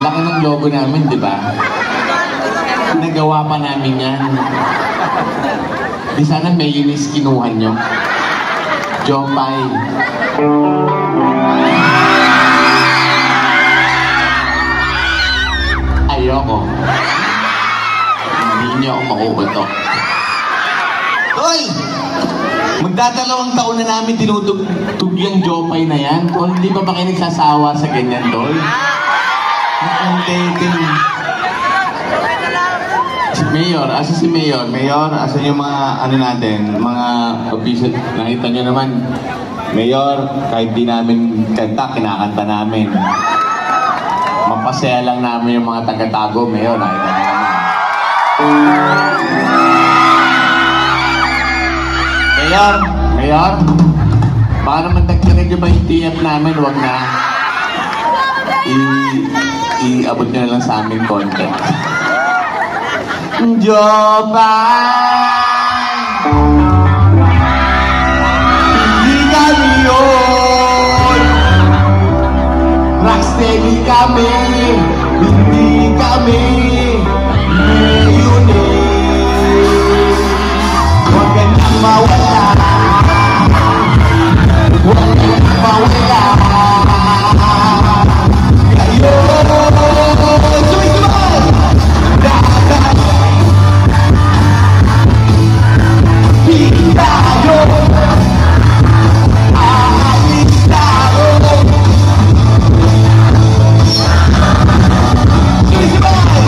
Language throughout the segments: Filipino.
Laki ng logo namin, di ba? Nagawa pa namin yan. Di sana mayonnaise kinuha nyo. Jopay. Ayoko. Hindi niyo ako makukutok. Hoy! Magdadalawang taon na namin tinutug yung Jopay na yan. Tol, hindi pa ba kayo nagsasawa sa ganyan, Tol? Si Mayor, asa si Mayor? Mayor, asa yung mga ano natin, mga official, nakita nyo naman. Mayor, kahit di namin kanta, kinakanta namin. Mapasaya lang namin yung mga taga-tago, Mayor, nakita nyo naman. Mayor, baka naman tagkinig nyo ba yung TF namin, huwag na. Iabot nyo na lang sa amin konti. Jopay, hindi kami yun. Rocksteady kami, hindi kami mayonnaise. Huwag ka nang mawala, huwag ka nang mawala. Kayo, sumay-sumay! Dapat di tayo aalis tayo. Sumay-sumay!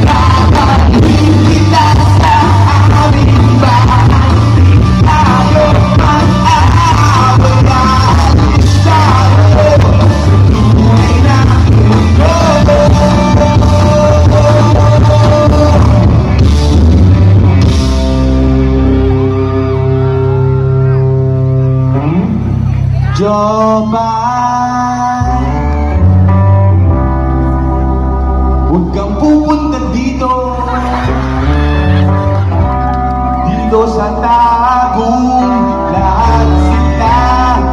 Dapat hindi na sa aming bahay. Di tayo mag-aaway. Aalis tayo. Tunay na mundo. Jopay, huwag kang pupunta dito, dito sa Tagum, lahat sila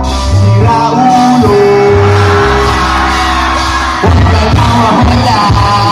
sira ulo. Huwag kang mawala.